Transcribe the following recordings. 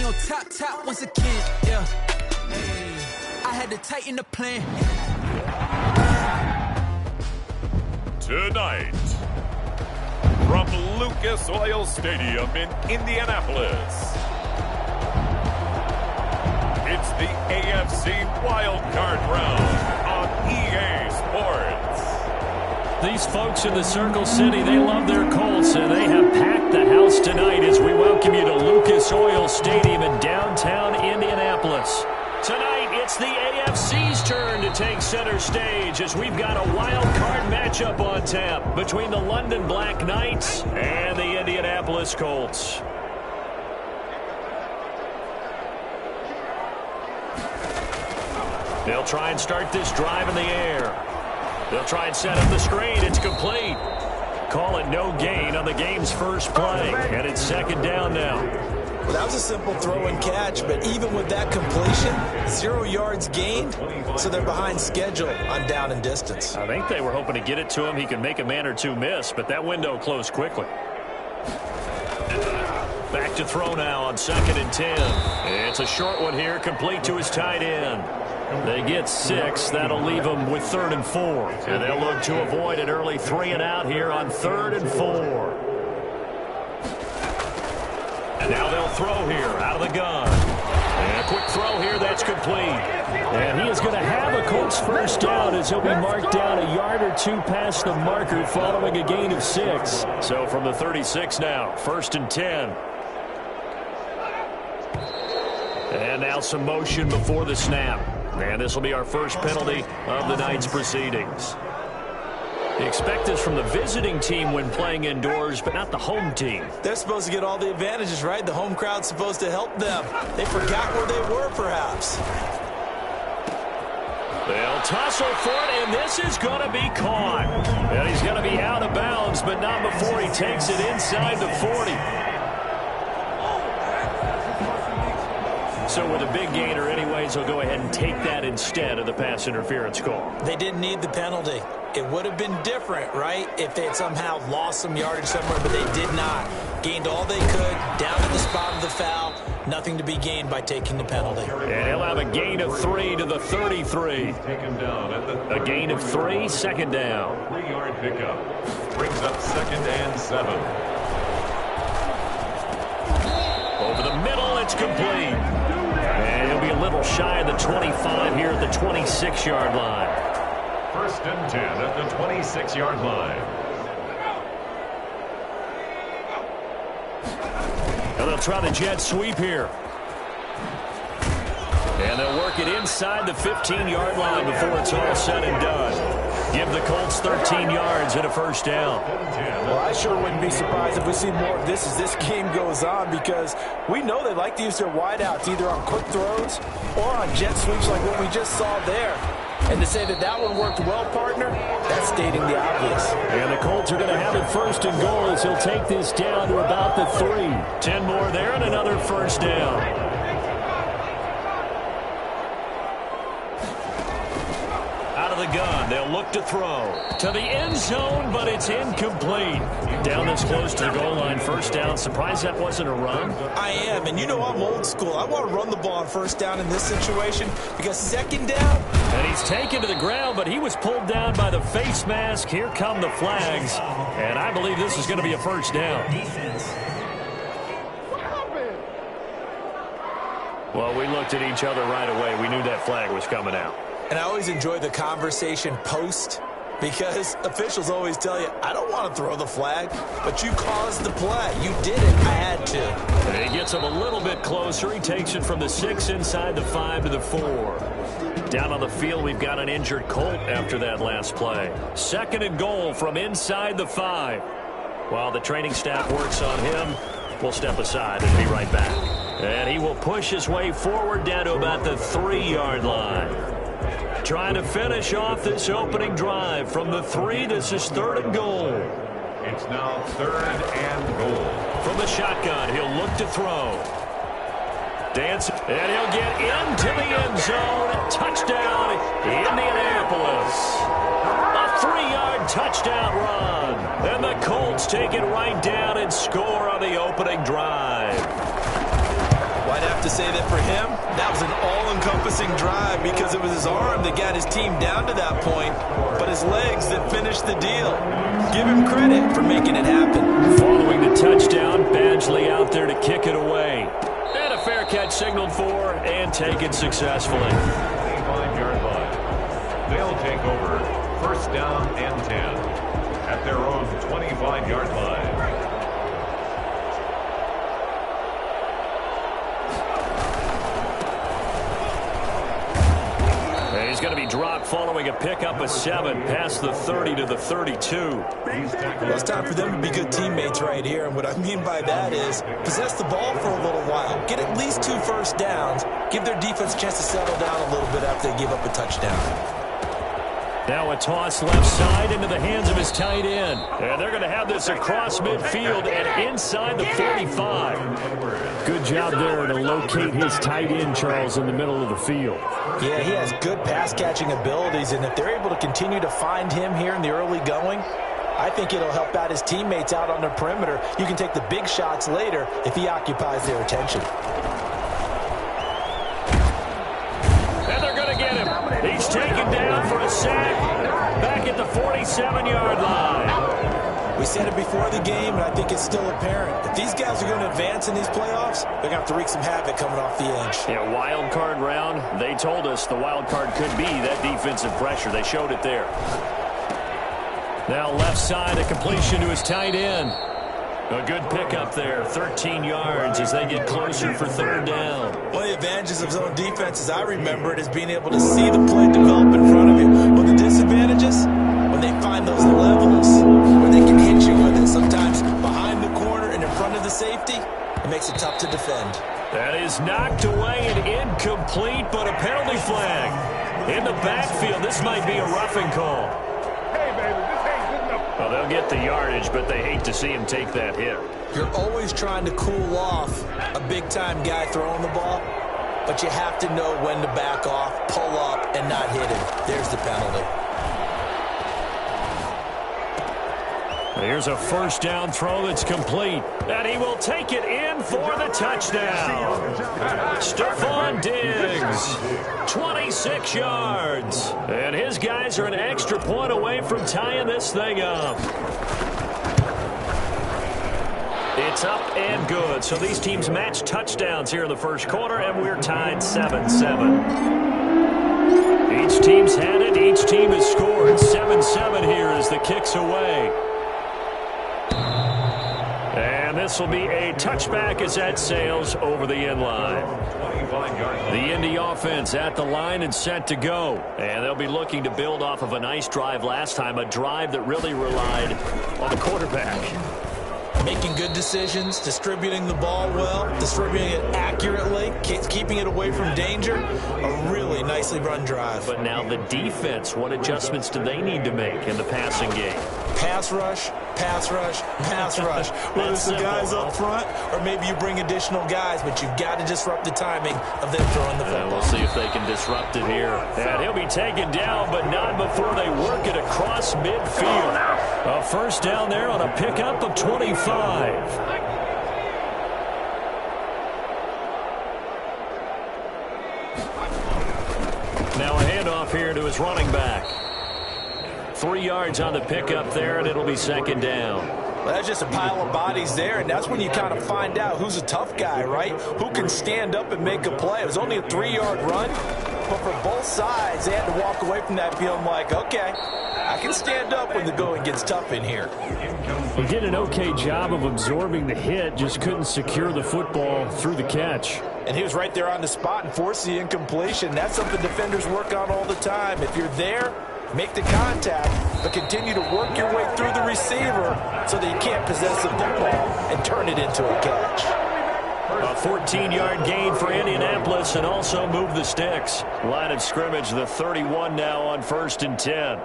on top once again, yeah. I had to tighten the plan. Tonight, from Lucas Oil Stadium in Indianapolis, it's the AFC Wild Card Round on EA Sports. These folks in the Circle City, they love their Colts, and they have packed the house tonight as we welcome you to Lucas Oil Stadium in downtown Indianapolis. Tonight, it's the AFC's turn to take center stage as we've got a wild card matchup on tap between the London Black Knights and the Indianapolis Colts. They'll try and start this drive in the air. They'll try and set up the screen. It's complete. Call it no gain on the game's first play, and it's second down now. Well, that was a simple throw and catch, but even with that completion, 0 yards gained, so they're behind schedule on down and distance. I think they were hoping to get it to him. He could make a man or two miss, but that window closed quickly. Back to throw now on 2nd and 10. It's a short one here, complete to his tight end. They get 6. That'll leave them with 3rd and 4. And they'll look to avoid an early 3 and out here on 3rd and 4. And now they'll throw here out of the gun. And a quick throw here, that's complete. And he is going to have a Colts first down as he'll be marked down a yard or two past the marker following a gain of 6. So from the 36 now, 1st and 10. And now some motion before the snap. And this will be our first penalty of the night's proceedings. You expect this from the visiting team when playing indoors, but not the home team. They're supposed to get all the advantages, right? The home crowd's supposed to help them. They forgot where they were, perhaps. They'll tussle for it, and this is going to be caught. And he's going to be out of bounds, but not before he takes it inside the 40. So with a big gainer anyways, he'll go ahead and take that instead of the pass interference call. They didn't need the penalty. It would have been different, right, if they had somehow lost some yardage somewhere, but they did not. Gained all they could, down to the spot of the foul. Nothing to be gained by taking the penalty. And he'll have a gain of 3 to the 33. A gain of 3, 2nd down. 3-yard pickup. Brings up 2nd and 7. Over the middle, it's complete. And he'll be a little shy of the 25 here at the 26-yard line. 1st and 10 at the 26-yard line. And they'll try the jet sweep here. And they'll work it inside the 15-yard line before it's all said and done. Give the Colts 13 yards and a first down. Well, I sure wouldn't be surprised if we see more of this as this game goes on, because we know they like to use their wideouts either on quick throws or on jet sweeps like what we just saw there. And to say that that one worked well, partner, that's stating the obvious. And the Colts are going to have it 1st and goal as he'll take this down to about the 3. 10 more there and another first down. The gun. They'll look to throw to the end zone, but it's incomplete. Down this close to the goal line, 1st down. Surprised that wasn't a run? I am, and you know I'm old school. I want to run the ball on 1st down in this situation because 2nd down. And he's taken to the ground, but he was pulled down by the face mask. Here come the flags, and I believe this is going to be a 1st down. Well, we looked at each other right away. We knew that flag was coming out. And I always enjoy the conversation post, because officials always tell you, I don't want to throw the flag, but you caused the play. You did it. I had to. And he gets him a little bit closer. He takes it from the 6 inside the 5 to the 4. Down on the field, we've got an injured Colt after that last play. 2nd and goal from inside the 5. While the training staff works on him, we'll step aside and be right back. And he will push his way forward down to about the 3-yard line. Trying to finish off this opening drive from the 3. This is 3rd and goal. It's now 3rd and goal. From the shotgun, he'll look to throw. Dance, and he'll get into the end zone. Touchdown, Indianapolis. A 3-yard touchdown run. And the Colts take it right down and score on the opening drive. Well, I'd have to say that for him, that was an all-encompassing drive because it was his arm that got his team down to that point, but his legs that finished the deal. Give him credit for making it happen. Following the touchdown, Badgley out there to kick it away. And a fair catch signaled for and taken successfully. 25-yard line. They'll take over first down and 10 at their own 25-yard line. He's going to be dropped following a pickup of 7 past the 30 to the 32. Well, it's time for them to be good teammates right here. And what I mean by that is possess the ball for a little while. Get at least 2 first downs. Give their defense a chance to settle down a little bit after they give up a touchdown. Now a toss left side into the hands of his tight end. And they're going to have this across midfield and inside the 45. Good job there to locate his tight end, Charles, in the middle of the field. Yeah, he has good pass-catching abilities, and if they're able to continue to find him here in the early going, I think it'll help out his teammates out on the perimeter. You can take the big shots later if he occupies their attention. And they're going to get him. He's taken down for a sack back at the 47-yard line. We said it before the game, and I think it's still apparent. If these guys are going to advance in these playoffs, they're going to have to wreak some havoc coming off the edge. Yeah, wild card round. They told us the wild card could be that defensive pressure. They showed it there. Now left side, a completion to his tight end. A good pickup there, 13 yards as they get closer for third down. One of the advantages of zone defense, as I remember it, is being able to see the play develop in front of you. But the disadvantages, when they find those levels where they can hit you with it, sometimes behind the corner and in front of the safety, it makes it tough to defend. That is knocked away and incomplete, but a penalty flag. In the backfield, this might be a roughing call. Well, they'll get the yardage, but they hate to see him take that hit. You're always trying to cool off a big-time guy throwing the ball, but you have to know when to back off, pull up, and not hit him. There's the penalty. Here's a first down throw that's complete. And he will take it in for the touchdown. Stephon Diggs, 26 yards. And his guys are an extra point away from tying this thing up. It's up and good. So these teams match touchdowns here in the first quarter, and we're tied 7-7. Each team's had it. Each team has scored. 7-7 here as the kick's away. And this will be a touchback as that sails over the end line. The Indy offense at the line and set to go. And they'll be looking to build off of a nice drive last time, a drive that really relied on the quarterback. Making good decisions, distributing the ball well, distributing it accurately, keeping it away from danger. A really nicely run drive. But now the defense, what adjustments do they need to make in the passing game? Pass rush, pass rush, pass rush. Whether it's the guys up front or maybe you bring additional guys, but you've got to disrupt the timing of them throwing the football. We'll see if they can disrupt it here. And he'll be taken down, but not before they work it across midfield. A first down there on a pickup of 25. Now a handoff here to his running back. 3 yards on the pickup there, and it'll be second down. Well, that's just a pile of bodies there, and that's when you kind of find out who's a tough guy, right? Who can stand up and make a play. It was only a 3-yard run, but for both sides, they had to walk away from that feeling like, okay, I can stand up when the going gets tough in here. He did an okay job of absorbing the hit, just couldn't secure the football through the catch. And he was right there on the spot and forced the incompletion. That's something defenders work on all the time. If you're there, make the contact, but continue to work your way through the receiver so that you can't possess the football and turn it into a catch. A 14-yard gain for Indianapolis and also move the sticks. Line of scrimmage, the 31 now on 1st and 10.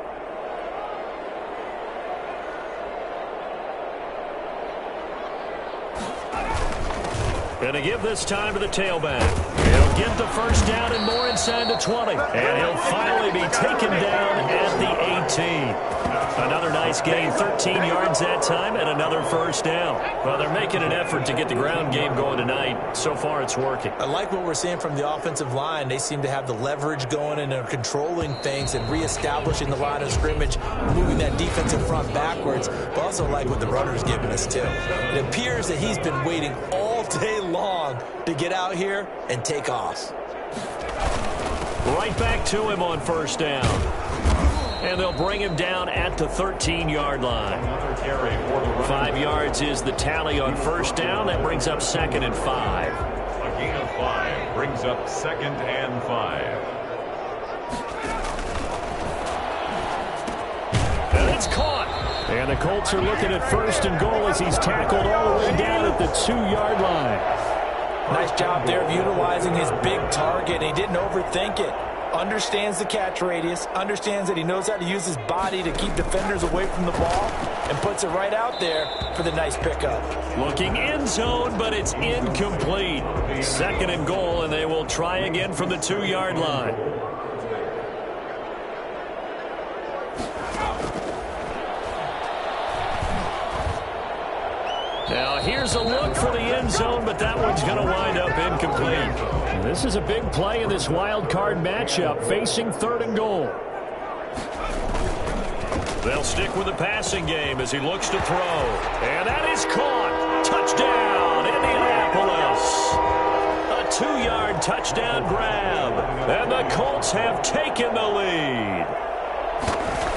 Going to give this time to the tailback. He'll get the first down and more inside the 20. And he'll finally be taken down at the 18. Another nice gain, 13 yards that time, and another first down. Well, they're making an effort to get the ground game going tonight. So far, it's working. I like what we're seeing from the offensive line. They seem to have the leverage going, and they're controlling things and reestablishing the line of scrimmage, moving that defensive front backwards. But also like what the runner's giving us, too. It appears that he's been waiting all day long to get out here and take off. Right back to him on first down. And they'll bring him down at the 13-yard line. 5 yards is the tally on first down. That brings up 2nd and 5. A gain of 5 brings up 2nd and 5. And it's caught. And the Colts are looking at 1st and goal as he's tackled all the way down at the 2-yard line. Nice job there of utilizing his big target. He didn't overthink it. Understands the catch radius, understands that he knows how to use his body to keep defenders away from the ball, and puts it right out there for the nice pickup. Looking end zone, but it's incomplete. 2nd and goal, and they will try again from the 2-yard line. Now here's a look for the end zone, but that one's going to wind up incomplete. This is a big play in this wild card matchup, facing 3rd and goal. They'll stick with the passing game as he looks to throw. And that is caught. Touchdown, Indianapolis. A 2-yard touchdown grab. And the Colts have taken the lead.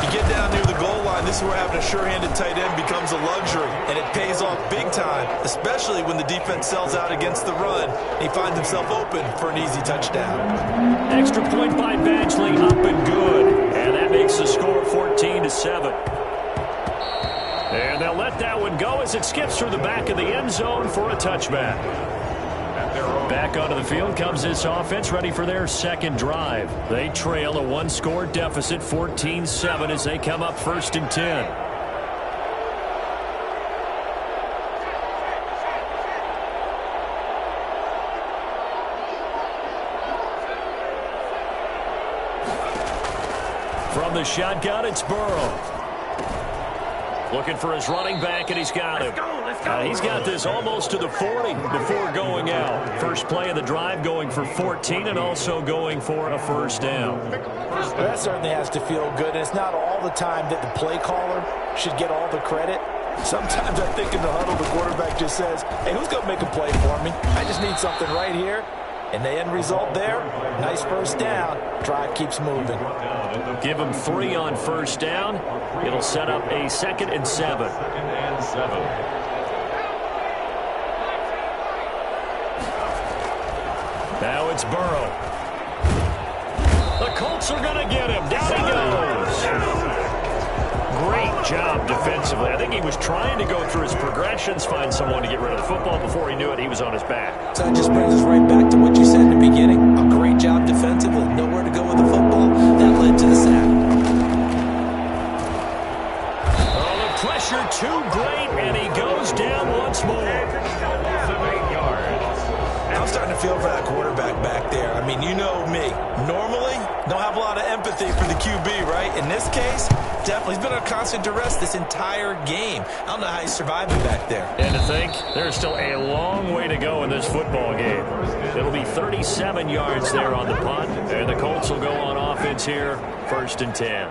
You get down near the goal line, this is where having a sure-handed tight end becomes a luxury, and it pays off big time, especially when the defense sells out against the run, and he finds himself open for an easy touchdown. Extra point by Badgley, up and good, and that makes the score 14-7. And they'll let that one go as it skips through the back of the end zone for a touchback. Back onto the field comes this offense, ready for their 2nd drive. They trail a 1-score deficit, 14-7, as they come up 1st and 10. From the shotgun, it's Burrow. Looking for his running back, and he's got him. He's got this almost to the 40 before going out. First play of the drive going for 14 and also going for a first down. Well, that certainly has to feel good. And it's not all the time that the play caller should get all the credit. Sometimes I think in the huddle, the quarterback just says, hey, who's going to make a play for me? I just need something right here. And the end result there, nice first down. Drive keeps moving. Give him 3 on first down. It'll set up a 2nd and 7. 2nd and 7. Now it's Burrow. The Colts are going to get him. Down he goes. Great job defensively. I think he was trying to go through his progressions, find someone to get rid of the football. Before he knew it, he was on his back. So that just brings us right back to what you said in the beginning. A great job defensively. Nowhere to go with the football. That led to the sack. Oh, the pressure too great, and he goes down once more. 7 yards. I'm starting to feel for that quarterback back there. I mean, you know me. Normally, don't have a lot of empathy for the QB, right? In this case, definitely. He's been under constant duress this entire game. I don't know how he's surviving back there. And to think, there's still a long way to go in this football game. It'll be 37 yards there on the punt, and the Colts will go on offense here, 1st and 10.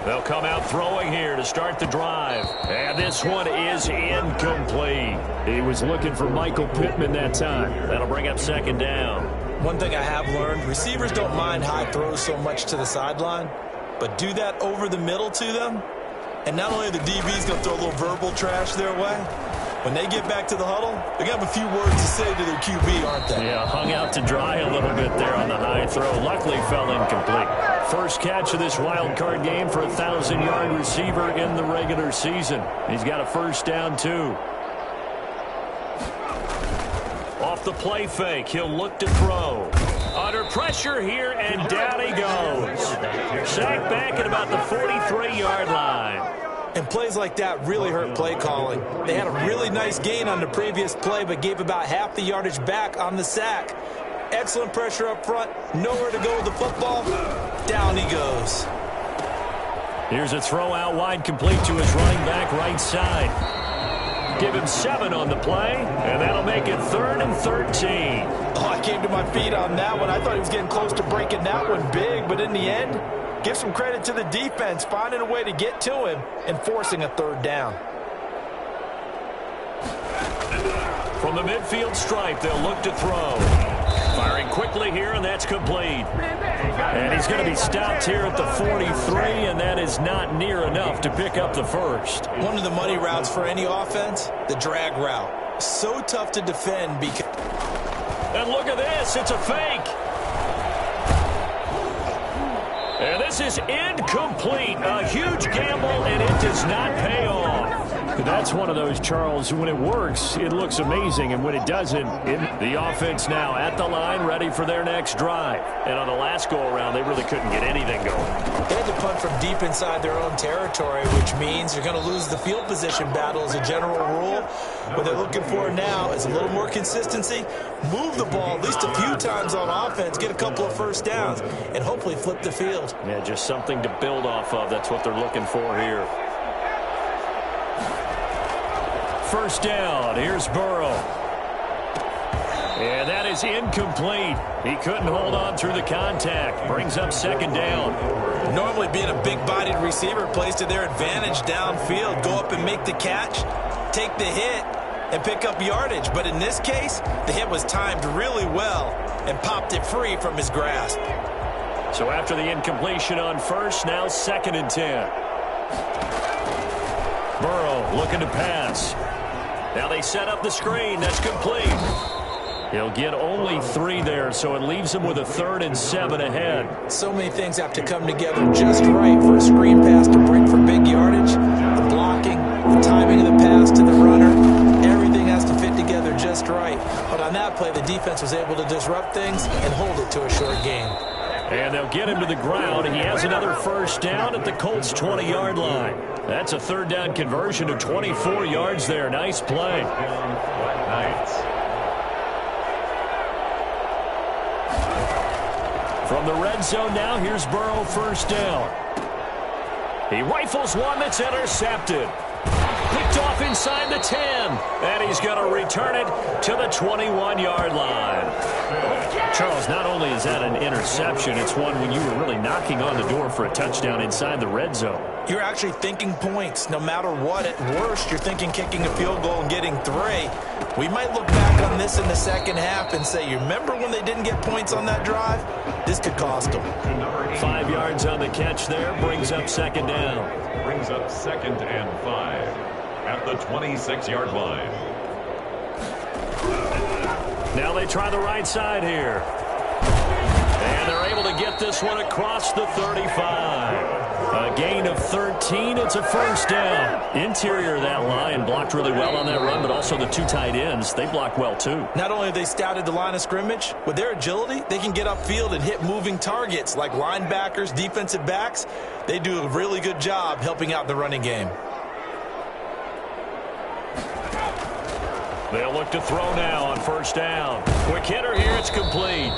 They'll come out throwing here to start the drive. And this one is incomplete. He was looking for Michael Pittman that time. That'll bring up 2nd down. One thing I have learned, receivers don't mind high throws so much to the sideline, but do that over the middle to them, and not only are the DBs going to throw a little verbal trash their way, when they get back to the huddle, they're going to have a few words to say to their QB, aren't they? Yeah, hung out to dry a little bit there on the high throw. Luckily fell incomplete. First catch of this wild card game for a 1,000-yard receiver in the regular season. He's got a first down, too. Off the play fake, he'll look to throw. Under pressure here, and down he goes. Sacked back at about the 43-yard line. And plays like that really hurt play calling. They had a really nice gain on the previous play, but gave about half the yardage back on the sack. Excellent pressure up front. Nowhere to go with the football. Down he goes. Here's a throw out wide, complete to his running back right side. Give him 7 on the play, and that'll make it 3rd and 13. Oh, I came to my feet on that one. I thought he was getting close to breaking that one big, but in the end, give some credit to the defense, finding a way to get to him and forcing a 3rd down. From the midfield stripe, they'll look to throw. Firing quickly here, and that's complete. And he's going to be stopped here at the 43, and that is not near enough to pick up the first. One of the money routes for any offense, the drag route. So tough to defend because... And look at this, it's a fake. And this is incomplete. A huge gamble, and it does not pay off. That's one of those, Charles, when it works, it looks amazing, and when it doesn't, The offense now at the line, ready for their next drive. And on the last go-around, they really couldn't get anything going. They had to punt from deep inside their own territory, which means you're going to lose the field position battle as a general rule. What they're looking for now is a little more consistency, move the ball at least a few times on offense, get a couple of first downs, and hopefully flip the field. Yeah, just something to build off of. That's what they're looking for here. First down, here's Burrow. And that is incomplete. He couldn't hold on through the contact. Brings up 2nd down. Normally being a big-bodied receiver plays to their advantage downfield. Go up and make the catch, take the hit, and pick up yardage. But in this case, the hit was timed really well and popped it free from his grasp. So after the incompletion on first, now 2nd and 10. Burrow looking to pass. Now they set up the screen. That's complete. He'll get only 3 there, so it leaves him with a 3rd and 7 ahead. So many things have to come together just right for a screen pass to break for big yardage. The blocking, the timing of the pass to the runner, everything has to fit together just right. But on that play, the defense was able to disrupt things and hold it to a short gain. And they'll get him to the ground. He has another first down at the Colts' 20-yard line. That's a 3rd down conversion to 24 yards there. Nice play. From the red zone now, here's Burrow, first down. He rifles one that's intercepted. Picked off inside the 10. And he's going to return it to the 21-yard line. Charles, not only is that an interception, it's one when you were really knocking on the door for a touchdown inside the red zone. You're actually thinking points. No matter what, at worst, you're thinking kicking a field goal and getting 3. We might look back on this in the second half and say, you remember when they didn't get points on that drive? This could cost them. 5 yards on the catch there, brings up 2nd down. Brings up 2nd and 5 at the 26-yard line. Now they try the right side here. And they're able to get this one across the 35. A gain of 13. It's a first down. Interior of that line blocked really well on that run, but also the 2 tight ends, they blocked well too. Not only have they scouted the line of scrimmage, with their agility, they can get upfield and hit moving targets like linebackers, defensive backs. They do a really good job helping out the running game. They'll look to throw now on first down. Quick hitter here, it's complete.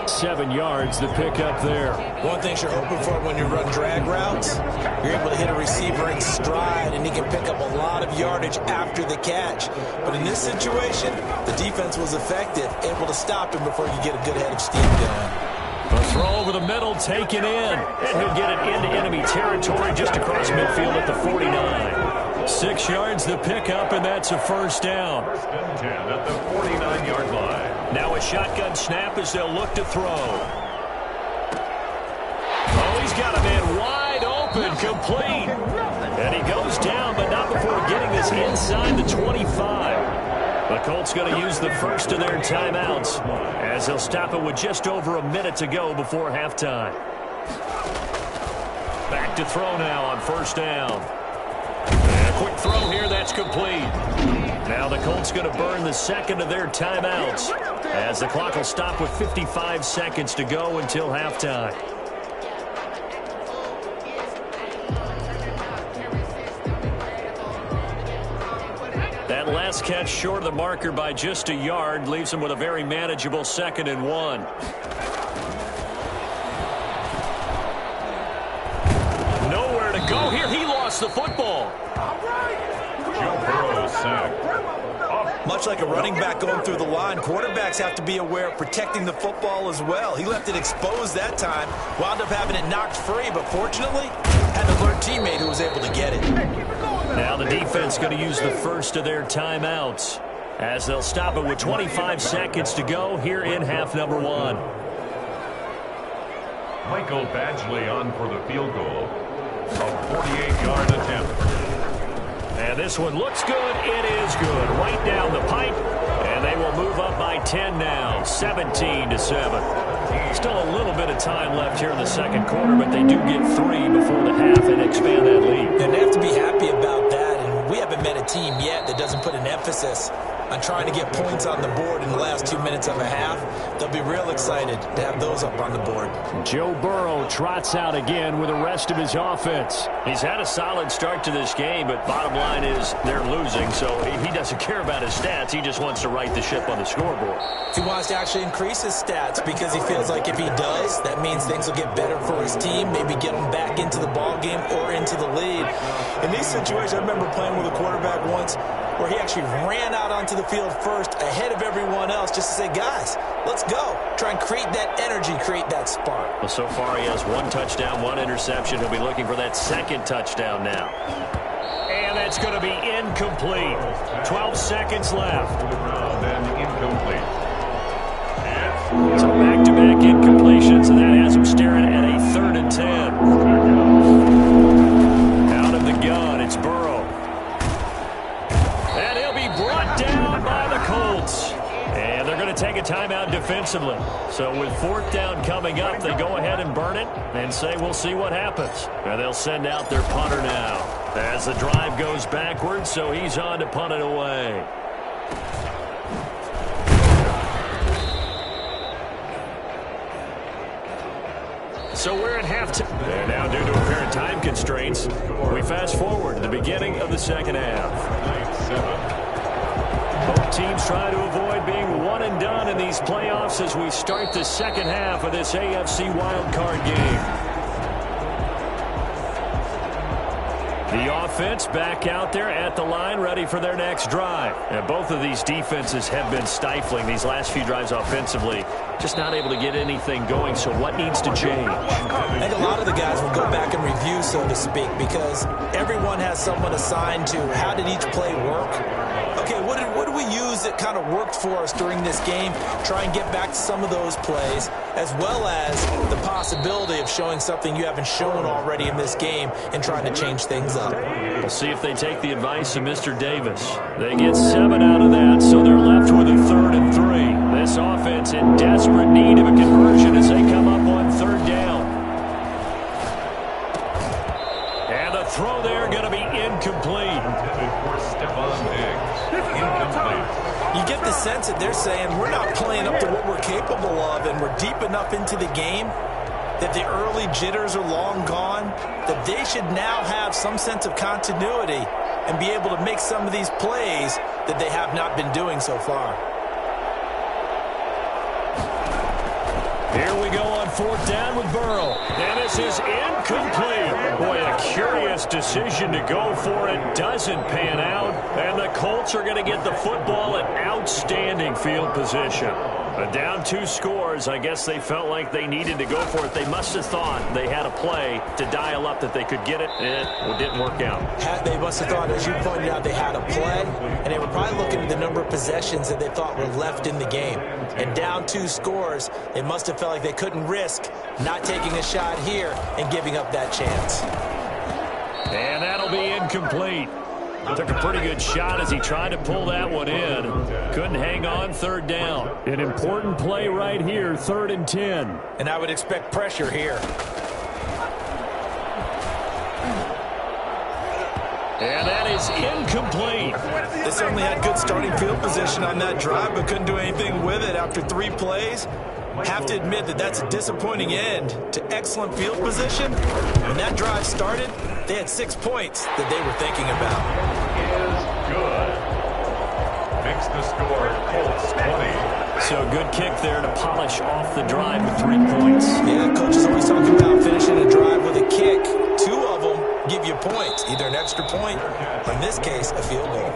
7 yards, the pickup there. One thing you're hoping for when you run drag routes, you're able to hit a receiver in stride, and he can pick up a lot of yardage after the catch. But in this situation, the defense was effective, able to stop him before you get a good head of steam going. A throw over the middle, taken in. And he'll get it into enemy territory just across midfield at the 49. 6 yards the pickup, and that's a first down. 1st and 10 at the 49-yard line. Now a shotgun snap as they'll look to throw. Oh, he's got a man wide open, complete. And he goes down, but not before getting this inside the 25. The Colts going to use the first of their timeouts as they'll stop it with just over a minute to go before halftime. Back to throw now on first down. And a quick throw here, that's complete. Now the Colts going to burn the second of their timeouts as the clock will stop with 55 seconds to go until halftime. last catch short of the marker by just a yard. Leaves him with a very manageable 2nd and 1. Nowhere to go here. He lost the football. Joe Burrow sacked. Much like a running back going through the line, quarterbacks have to be aware of protecting the football as well. He left it exposed that time, wound up having it knocked free, but fortunately had an alert teammate who was able to get it. Now the defense going to use the first of their timeouts as they'll stop it with 25 seconds to go here in half number 1. Michael Badgley on for the field goal. A 48-yard attempt. And this one looks good. It is good. Right down the pipe. And they will move up by 10 now. 17-7. Still a little bit of time left here in the second quarter, but they do get 3 before the half and expand that lead. And they have to be happy about that. And we haven't met a team yet that doesn't put an emphasis on trying to get points on the board in the last 2 minutes of a half. They'll be real excited to have those up on the board. Joe Burrow trots out again with the rest of his offense. He's had a solid start to this game, but bottom line is they're losing, so he doesn't care about his stats. He just wants to right the ship on the scoreboard. He wants to actually increase his stats because he feels like if he does, that means things will get better for his team, maybe get him back into the ball game or into the lead. In these situations, I remember playing with a quarterback once where he actually ran out onto the field first ahead of everyone else just to say, guys, let's go. Try and create that energy, create that spark. Well, so far he has 1 touchdown, 1 interception. He'll be looking for that 2nd touchdown now. And that's going to be incomplete. 12 seconds left. Then incomplete. So back-to-back incompletions, and that has him staring at a 3rd and 10. Out of the gun, it's Burrow. And he'll be brought down by the Colts. And they're going to take a timeout defensively. So with 4th down coming up, they go ahead and burn it and say we'll see what happens. And they'll send out their punter now as the drive goes backwards, so he's on to punt it away. So we're at halftime. And now due to apparent time constraints, we fast forward to the beginning of the second half. Both teams try to avoid being one and done in these playoffs as we start the second half of this AFC wildcard game. The offense back out there at the line, ready for their next drive. And both of these defenses have been stifling these last few drives offensively. Just not able to get anything going, so what needs to change? I think a lot of the guys will go back and review, so to speak, because everyone has someone assigned to how did each play work. Okay, what did we use that kind of worked for us during this game? Try and get back to some of those plays, as well as the possibility of showing something you haven't shown already in this game and trying to change things up. We'll see if they take the advice of Mr. Davis. They get 7 out of that, so they're left with a 3rd and 3. This offense in desperate need of a conversion as they come up on 3rd down. And the throw there going to be incomplete. You get the sense that they're saying we're not playing up to what we're capable of, and we're deep enough into the game that the early jitters are long gone, that they should now have some sense of continuity and be able to make some of these plays that they have not been doing so far. Here we go on 4th down with Burrow. And this is incomplete. Boy, a curious decision to go for it. Doesn't pan out. And the Colts are going to get the football in outstanding field position. Down 2 scores. I guess they felt like they needed to go for it. They must have thought they had a play to dial up that they could get it. It didn't work out. They must have thought, as you pointed out, they had a play. And they were probably looking at the number of possessions that they thought were left in the game. And down 2 scores, they must have felt like they couldn't risk not taking a shot here and giving up that chance. And that'll be incomplete. Took a pretty good shot as he tried to pull that one in. Couldn't hang on 3rd down. An important play right here, 3rd and 10. And I would expect pressure here. And that is incomplete. They certainly had good starting field position on that drive, but couldn't do anything with it after 3 plays. Have to admit that that's a disappointing end to excellent field position. When that drive started, they had 6 points that they were thinking about. makes the score Colts 20. So good kick there to polish off the drive with 3 points. Yeah, coach is always talking about finishing a drive with a kick. 2 of them give you points, either an extra point or, in this case, a field goal.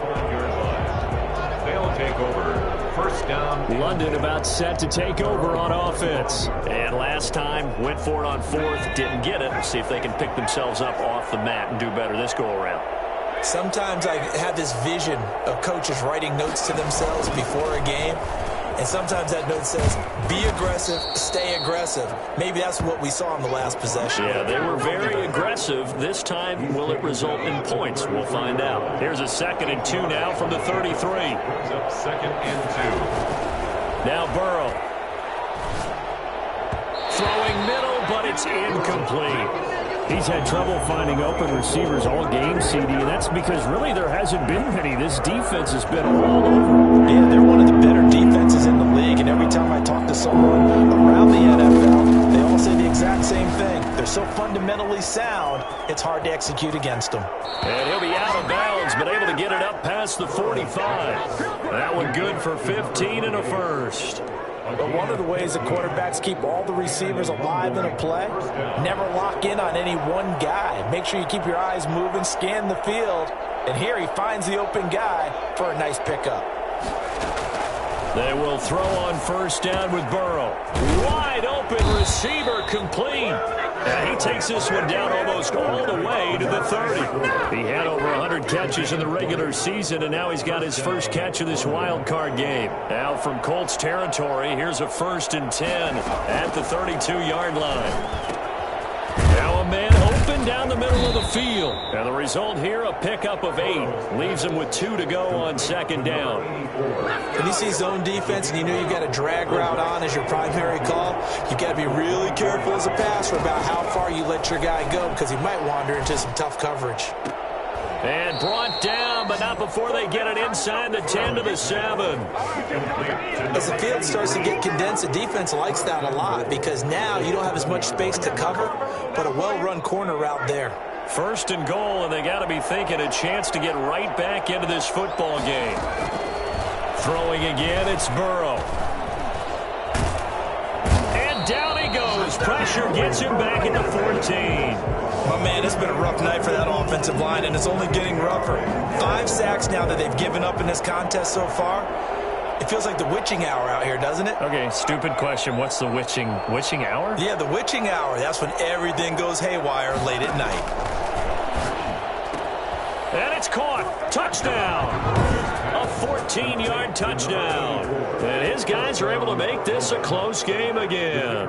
They'll take over. First down. London about set to take over on offense. And last time, went for it on 4th, didn't get it. See if they can pick themselves up off the mat and do better this go-around. Sometimes I have this vision of coaches writing notes to themselves before a game. And sometimes that note says, be aggressive, stay aggressive. Maybe that's what we saw in the last possession. Yeah, they were very aggressive. This time, will it result in points? We'll find out. Here's a 2nd and 2 now from the 33. Brings up 2nd and 2. Now Burrow. Throwing middle, but it's incomplete. He's had trouble finding open receivers all game, CD, and that's because really there hasn't been many. This defense has been all over. Yeah, they're one of the better defenses in the league, and every time I talk to someone around the NFL, they all say the exact same thing. They're so fundamentally sound, it's hard to execute against them. And he'll be out of bounds, but able to get it up past the 45. That one good for 15 and a first. But one of the ways the quarterbacks keep all the receivers alive in a play, never lock in on any one guy. Make sure you keep your eyes moving, scan the field, and here he finds the open guy for a nice pickup. They will throw on first down with Burrow. Wide open receiver complete. And he takes this one down almost all the way to the 30. He had over 100 catches in the regular season, and now he's got his first catch of this wild card game. Now from Colts territory, here's a 1st and 10 at the 32-yard line. Now a man open down the middle of the field. And the result here, a pickup of 8. Leaves him with 2 to go on 2nd down. When you see zone defense and you know you've got a drag route on as your primary call, you've got to be really careful as a passer about how far you let your guy go because he might wander into some tough coverage. And brought down, but not before they get it inside the 10 to the 7. As the field starts to get condensed, the defense likes that a lot because now you don't have as much space to cover, but a well-run corner route there. 1st and goal, and they got to be thinking a chance to get right back into this football game. Throwing again, it's Burrow. And down he goes. Pressure gets him back at the 14. My man, it's been a rough night for that offensive line, and it's only getting rougher. 5 sacks now that they've given up in this contest so far. It feels like the witching hour out here, doesn't it? Okay, stupid question. What's the witching hour? Yeah, the witching hour. That's when everything goes haywire late at night. And it's caught. Touchdown. A 14-yard touchdown. And his guys are able to make this a close game again.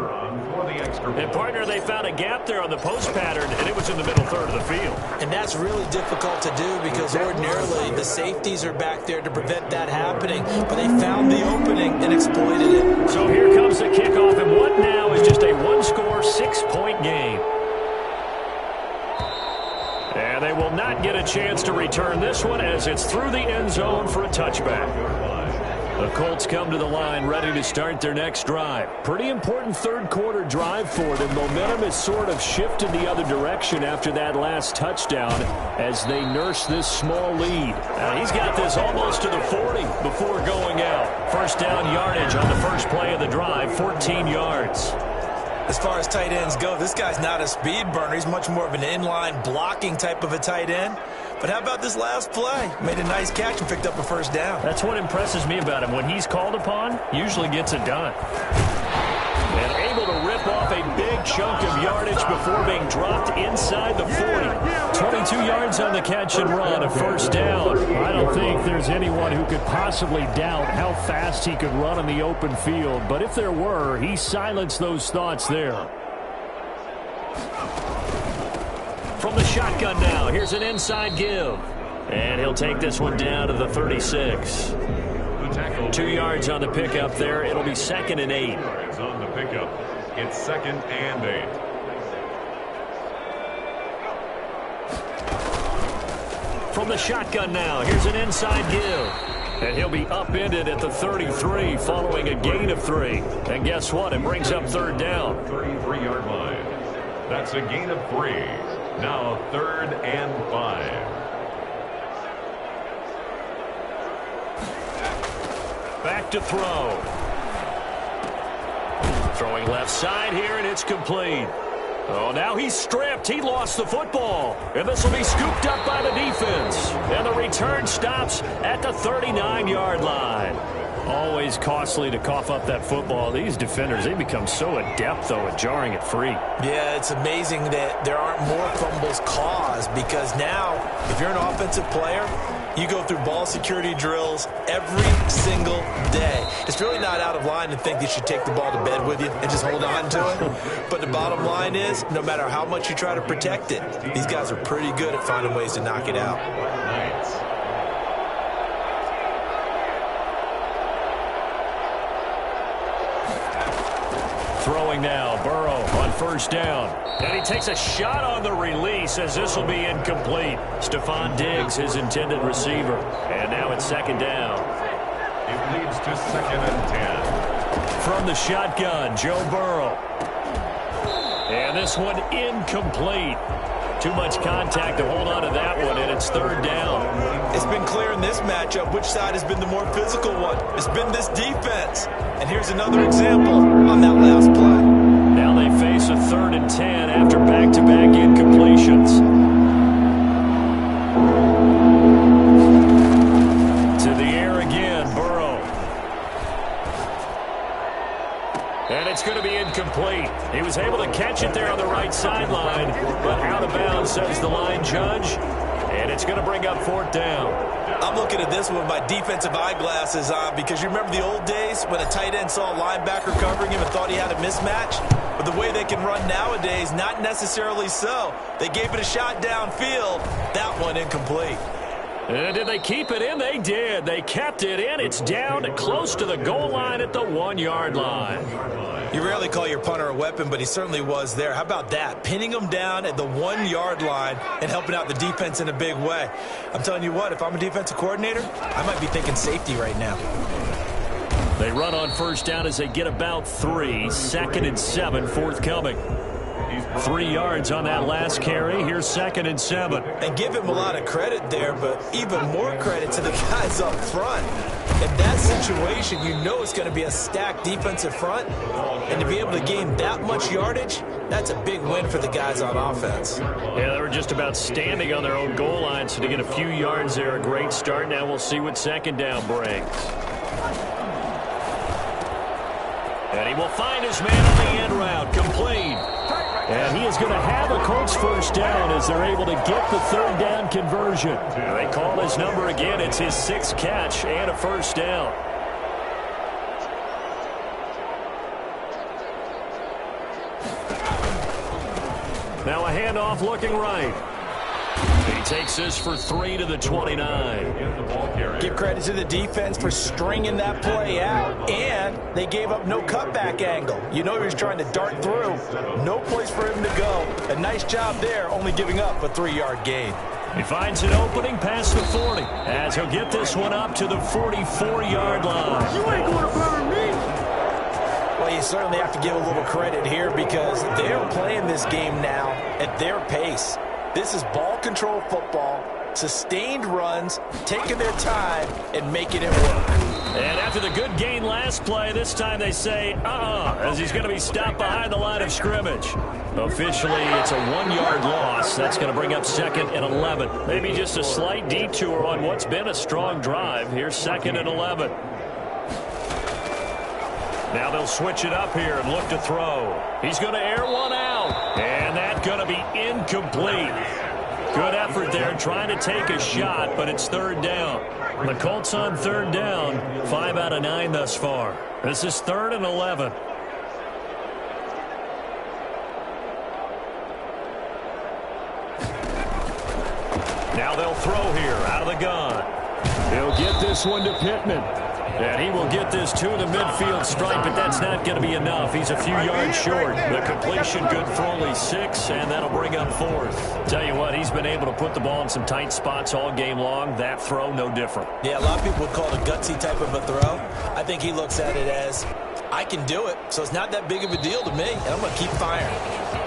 And, partner, they found a gap there on the post pattern, and it was in the middle third of the field. And that's really difficult to do because ordinarily the safeties are back there to prevent that happening. But they found the opening and exploited it. So here comes the kickoff, and what now is just a one-score, 6-point game. And they will not get a chance to return this one as it's through the end zone for a touchback. The Colts come to the line ready to start their next drive. Pretty important third-quarter drive for them. Momentum has sort of shifted the other direction after that last touchdown as they nurse this small lead. Now he's got this almost to the 40 before going out. First down yardage on the first play of the drive, 14 yards. As far as tight ends go, this guy's not a speed burner. He's much more of an inline blocking type of a tight end. But how about this last play? Made a nice catch and picked up a first down. That's what impresses me about him. When he's called upon, usually gets it done. And able to rip off a big chunk of yardage before being dropped inside the 40. 22 yards on the catch and run, a first down. I don't think there's anyone who could possibly doubt how fast he could run in the open field. But if there were, he silenced those thoughts there. From the shotgun now, here's an inside give. And he'll take this one down to the 36. 2 yards on the pickup there. It'll be 2nd and 8. Yards on the pickup. It's 2nd and 8. From the shotgun now, here's an inside give. And he'll be upended at the 33 following a gain of 3. And guess what? It brings up third down. 33-yard line. That's a gain of 3. Now 3rd and 5. Back to throw. Throwing left side here, and it's complete. Oh, now he's stripped. He lost the football. And this will be scooped up by the defense. And the return stops at the 39-yard line. Always costly to cough up that football. These defenders, they become so adept, though, at jarring it free. Yeah, it's amazing that there aren't more fumbles caused, because now, if you're an offensive player, you go through ball security drills every single day. It's really not out of line to think you should take the ball to bed with you and just hold on to it. But the bottom line is, no matter how much you try to protect it, these guys are pretty good at finding ways to knock it out. Throwing now, Burrow on first down. And he takes a shot on the release as this will be incomplete. Stephon Diggs, his intended receiver. And now it's second down. It leads to 2nd and 10. From the shotgun, Joe Burrow. And this one incomplete. Too much contact to hold on to that one, and it's third down. It's been clear in this matchup which side has been the more physical one. It's been this defense. And here's another example on that last play. Now they face a 3rd and 10 after back-to-back incompletions. To the air again, Burrow. And it's going to be incomplete. He was able to catch it there on the right sideline, but out of bounds, says the line judge. And it's going to bring up 4th down. I'm looking at this one with my defensive eyeglasses on, because you remember the old days when a tight end saw a linebacker covering him and thought he had a mismatch? But the way they can run nowadays, not necessarily so. They gave it a shot downfield. That one incomplete. And did they keep it in? They did. They kept it in. It's down close to the goal line at the 1-yard line. You rarely call your punter a weapon, but he certainly was there. How about that? Pinning him down at the 1-yard line and helping out the defense in a big way. I'm telling you what, if I'm a defensive coordinator, I might be thinking safety right now. They run on first down as they get about 3. 2nd and 7 forthcoming. 3 yards on that last carry. Here's 2nd and 7. And give him a lot of credit there, but even more credit to the guys up front. In that situation, you know it's going to be a stacked defensive front. And to be able to gain that much yardage, that's a big win for the guys on offense. Yeah, they were just about standing on their own goal line, so to get a few yards there, a great start. Now we'll see what 2nd down brings. And he will find his man on the end route, complete. And he is going to have a Colts first down as they're able to get the 3rd down conversion. They call his number again. It's his 6th catch and a first down. Now a handoff looking right. He takes this for 3 to the 29. Give credit to the defense for stringing that play out, and they gave up no cutback angle. You know he was trying to dart through. No place for him to go. A nice job there, only giving up a 3-yard gain. He finds an opening past the 40 as he'll get this one up to the 44-yard line. You ain't going to burn me. Well, you certainly have to give a little credit here, because they're playing this game now at their pace. This is ball control football, sustained runs, taking their time, and making it work. And after the good gain last play, this time they say, as he's going to be stopped behind the line of scrimmage. Officially, it's a 1-yard loss. That's going to bring up 2nd and 11. Maybe just a slight detour on what's been a strong drive. Here's 2nd and 11. Now they'll switch it up here and look to throw. He's going to air one out. And that's going to be incomplete. Good effort there trying to take a shot, but it's 3rd down. The Colts on 3rd down, 5 out of 9 thus far. This is 3rd and 11. Now they'll throw here out of the gun. He'll get this one to Pittman. And he will get this to the midfield stripe, but that's not going to be enough. He's a few yards short. The completion good for only 6, and that'll bring up 4th. Tell you what, he's been able to put the ball in some tight spots all game long. That throw, no different. Yeah, a lot of people would call it a gutsy type of a throw. I think he looks at it as, I can do it, so it's not that big of a deal to me, and I'm going to keep firing.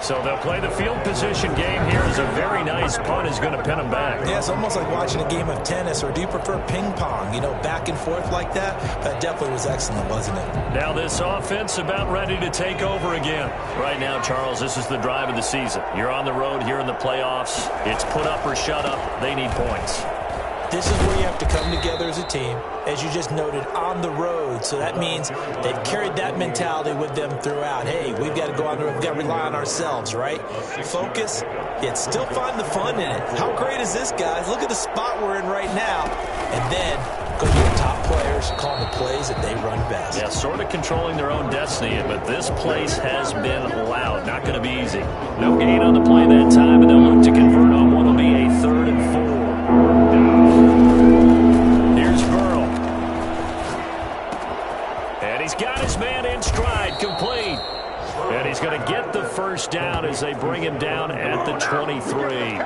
So they'll play the field position game here as a very nice punt is going to pin them back. Yeah, it's almost like watching a game of tennis, or do you prefer ping pong, you know, back and forth like that? That definitely was excellent, wasn't it? Now this offense about ready to take over again. Right now, Charles, this is the drive of the season. You're on the road here in the playoffs. It's put up or shut up. They need points. This is where you have to come together as a team, as you just noted, on the road. So that means they've carried that mentality with them throughout. Hey, we've got to go on the road. We've got to rely on ourselves, right? Focus, yet still find the fun in it. How great is this, guys? Look at the spot we're in right now. And then go to your top players, call the plays that they run best. Yeah, sort of controlling their own destiny, but this place has been loud. Not going to be easy. No gain on the play that time, and they'll look to convert on what will be a 3rd and 4. Here's Burrow. And he's got his man in stride, complete. And he's going to get the first down as they bring him down at the 23.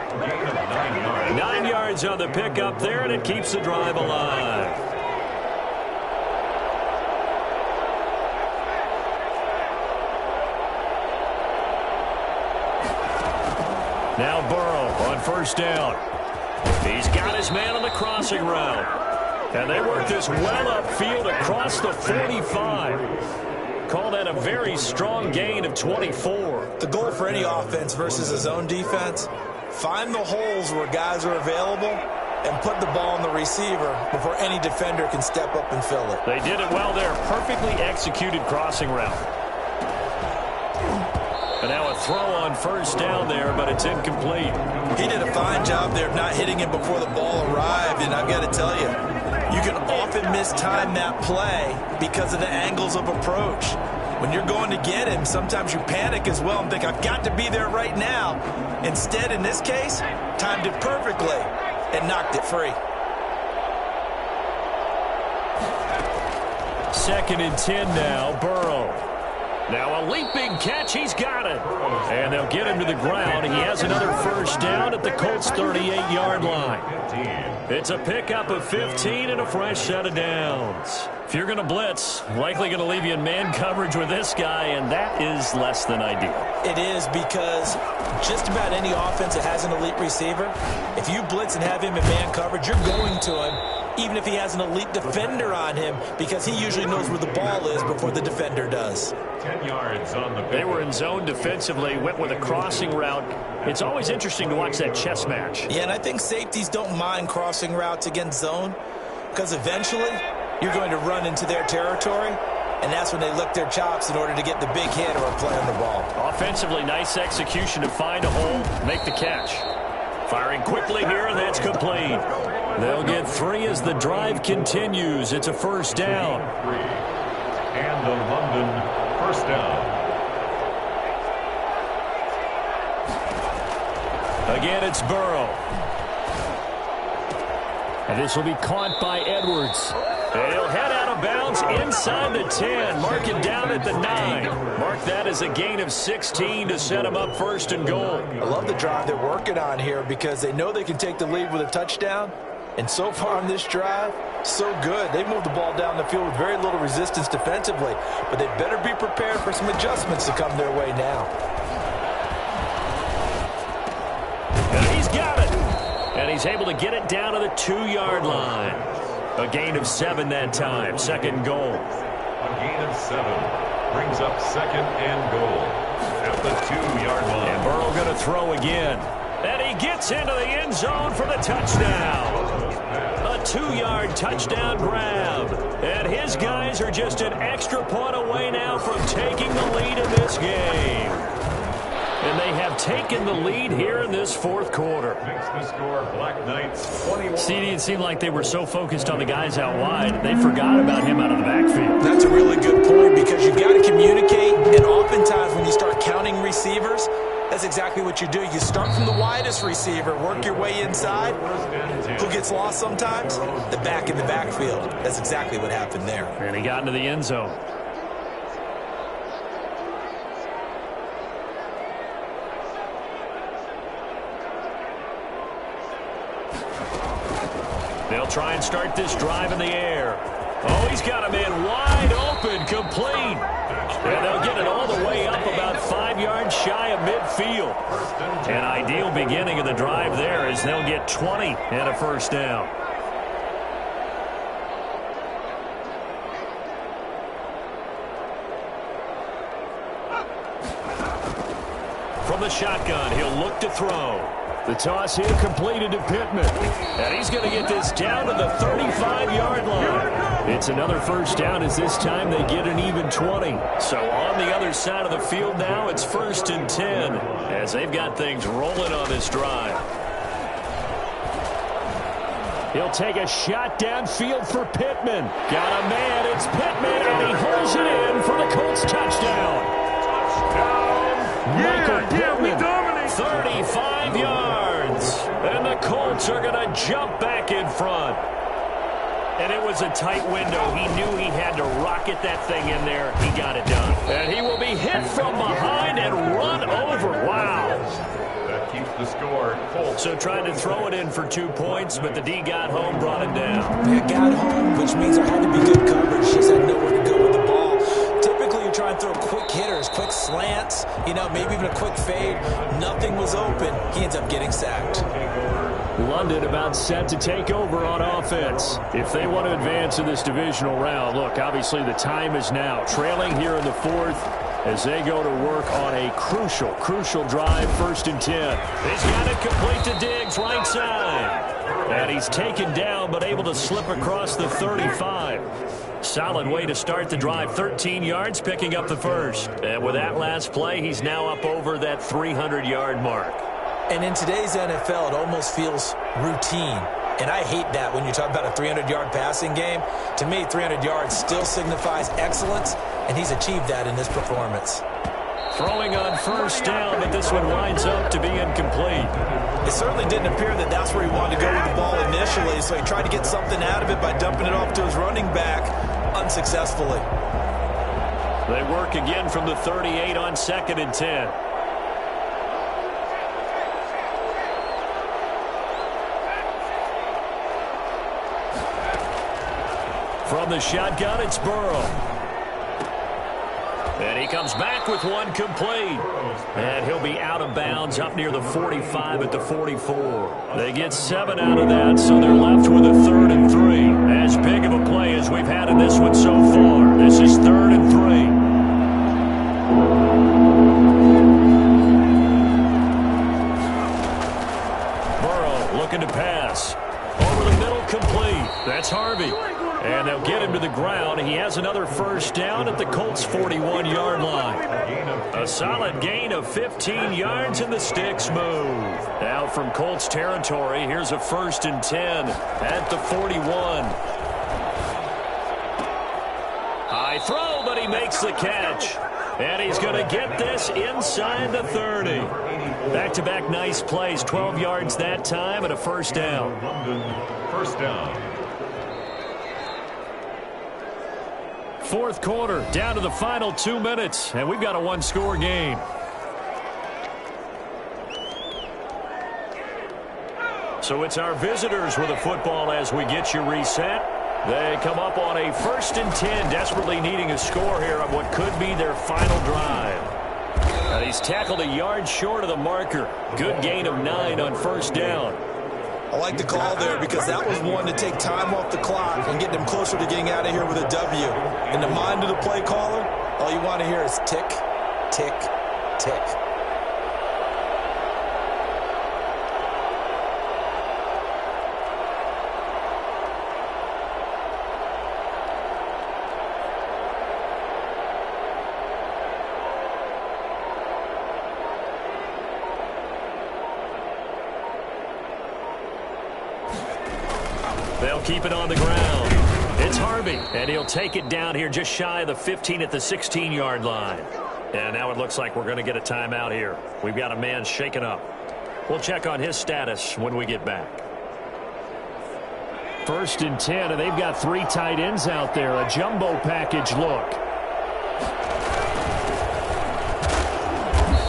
9 yards on the pickup there, and it keeps the drive alive. Now Burrow on first down. He's got his man on the crossing route. And they work this well upfield across the 45. Call that a very strong gain of 24. The goal for any offense versus a zone defense, find the holes where guys are available and put the ball on the receiver before any defender can step up and fill it. They did it well there. Perfectly executed crossing route. And now a throw on first down there, but it's incomplete. He did a fine job there of not hitting him before the ball arrived, and I've got to tell you, you can often mistime that play because of the angles of approach. When you're going to get him, sometimes you panic as well and think, I've got to be there right now. Instead, in this case, timed it perfectly and knocked it free. 2nd and 10 now, Burrow. Now a leaping catch, he's got it. And they'll get him to the ground. He has another first down at the Colts' 38-yard line. It's a pickup of 15 and a fresh set of downs. If you're going to blitz, likely going to leave you in man coverage with this guy, and that is less than ideal. It is, because just about any offense that has an elite receiver, if you blitz and have him in man coverage, you're going to him, even if he has an elite defender on him, because he usually knows where the ball is before the defender does. 10 yards on the They were in zone defensively, went with a crossing route. It's always interesting to watch that chess match. Yeah, and I think safeties don't mind crossing routes against zone, because eventually you're going to run into their territory, and that's when they lick their chops in order to get the big hit or a play on the ball. Offensively, nice execution to find a hole, make the catch. Firing quickly here, and that's complete. They'll get 3 as the drive continues. It's a first down. And the London first down. Again, it's Burrow. And this will be caught by Edwards. And he'll head out of bounds inside the 10. Mark it down at the 9. Mark that as a gain of 16 to set him up 1st and goal. I love the drive they're working on here because they know they can take the lead with a touchdown. And so far on this drive, so good. They moved the ball down the field with very little resistance defensively. But they better be prepared for some adjustments to come their way now. And he's got it. And he's able to get it down to the 2-yard line. A gain of 7 that time. 2nd and goal. A gain of 7 brings up 2nd and goal at the 2-yard line. And Burrow going to throw again. And he gets into the end zone for the touchdown. A 2-yard touchdown grab. And his guys are just an extra point away now from taking the lead in this game. And they have taken the lead here in this 4th quarter. Makes the score Black Knights 21. CD, it seemed like they were so focused on the guys out wide, they forgot about him out of the backfield. That's a really good point because you've got to communicate. And oftentimes when you start counting receivers, that's exactly what you do. You start from the widest receiver, work your way inside. Who gets lost sometimes? The back in the backfield. That's exactly what happened there. And he got into the end zone. They'll try and start this drive in the air. Oh, he's got a man wide open. open, complete. And they'll get it all the way up about 5 yards shy of midfield. An ideal beginning of the drive there as they'll get 20 and a first down. From the shotgun, he'll look to throw. The toss here completed to Pittman. And he's going to get this down to the 35-yard line. It's another first down as this time they get an even 20. So on the other side of the field now, it's 1st and 10 as they've got things rolling on this drive. He'll take a shot downfield for Pittman. Got a man, it's Pittman, and he holds it in for the Colts touchdown. Michael Pittman, 35 yards. And the Colts are going to jump back in front. And it was a tight window. He knew he had to rocket that thing in there. He got it done. And he will be hit from behind and run over. Wow. That keeps the score. Colts. So trying to throw it in for 2 points, but the D got home, brought him down. It got home, which means there had to be good coverage. Just had nowhere to go with the ball. Typically, you try and throw quick hitters, quick slants, maybe even a quick fade. Nothing was open. He ends up getting sacked. London about set to take over on offense. If they want to advance in this divisional round, look, obviously the time is now. Trailing here in the 4th as they go to work on a crucial drive, 1st and 10. He's got it complete to Diggs, right side. And he's taken down, but able to slip across the 35. Solid way to start the drive. 13 yards, picking up the first. And with that last play, he's now up over that 300-yard mark. And in today's NFL, it almost feels routine. And I hate that when you talk about a 300-yard passing game. To me, 300 yards still signifies excellence, and he's achieved that in this performance. Throwing on first down, but this one winds up to be incomplete. It certainly didn't appear that that's where he wanted to go with the ball initially, so he tried to get something out of it by dumping it off to his running back unsuccessfully. They work again from the 38 on 2nd and 10. From the shotgun, it's Burrow. And he comes back with one complete. And he'll be out of bounds up near the 45 at the 44. They get 7 out of that, so they're left with a 3rd and 3. As big of a play as we've had in this one so far. This is 3rd and 3. Burrow looking to pass. Over the middle, complete. That's Harvey. And they'll get him to the ground. He has another first down at the Colts' 41-yard line. A solid gain of 15 yards, and the sticks move. Now from Colts territory, here's a 1st and 10 at the 41. High throw, but he makes the catch. And he's going to get this inside the 30. Back-to-back nice plays, 12 yards that time, and a first down. First down. 4th quarter, down to the final 2 minutes, and we've got a 1-score game. So it's our visitors with the football as we get you reset. They come up on a 1st and 10, desperately needing a score here on what could be their final drive. And he's tackled a yard short of the marker. Good gain of 9 on first down. I like the call there because that was one to take time off the clock and get them closer to getting out of here with a W. In the mind of the play caller, all you want to hear is tick, tick, tick. They'll keep it on the ground. It's Harvey, and he'll take it down here just shy of the 15 at the 16-yard line. And now it looks like we're going to get a timeout here. We've got a man shaken up. We'll check on his status when we get back. 1st and 10, and they've got 3 tight ends out there. A jumbo package look.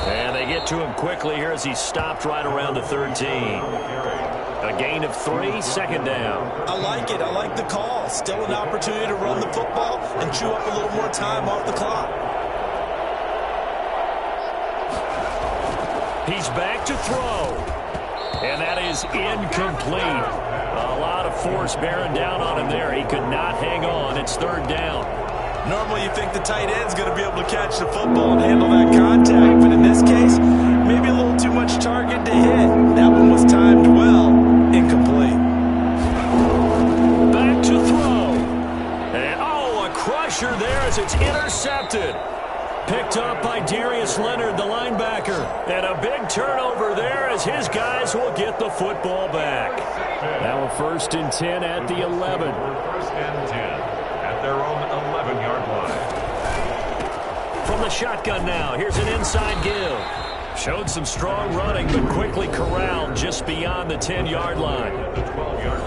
And they get to him quickly here as he stopped right around the 13. A gain of 3, second down. I like it. I like the call. Still an opportunity to run the football and chew up a little more time off the clock. He's back to throw. And that is incomplete. A lot of force bearing down on him there. He could not hang on. It's third down. Normally you think the tight end's going to be able to catch the football and handle that contact. But in this case, maybe a little too much target to hit. That one was timed well. Incomplete. Back to throw. And, oh, a crusher there as it's intercepted. Picked up by Darius Leonard, the linebacker. And a big turnover there as his guys will get the football back. Now a 1st and 10 at the 11. 1st and 10 at their own 11-yard line. From the shotgun now, here's an inside give. Showed some strong running, but quickly corralled just beyond the 10-yard line.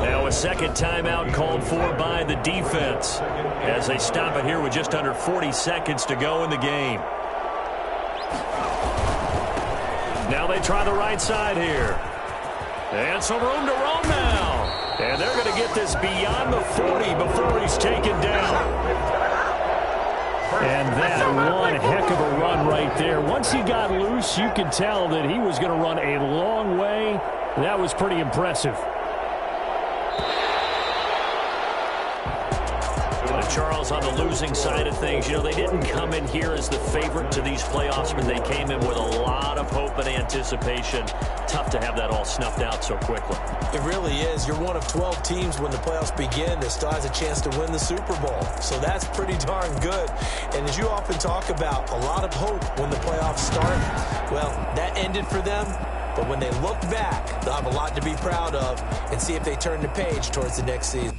Now a second timeout called for by the defense as they stop it here with just under 40 seconds to go in the game. Now they try the right side here. And some room to roam now. And they're going to get this beyond the 40 before he's taken down. And that one heck of a run right there. Once he got loose, you could tell that he was going to run a long way. That was pretty impressive. Charles, on the losing side of things, you know, they didn't come in here as the favorite to these playoffs, but they came in with a lot of hope and anticipation. Tough to have that all snuffed out so quickly. It really is. You're one of 12 teams when the playoffs begin that still has a chance to win the Super Bowl. So that's pretty darn good. And as you often talk about, a lot of hope when the playoffs start. Well, that ended for them. But when they look back, they'll have a lot to be proud of and see if they turn the page towards the next season.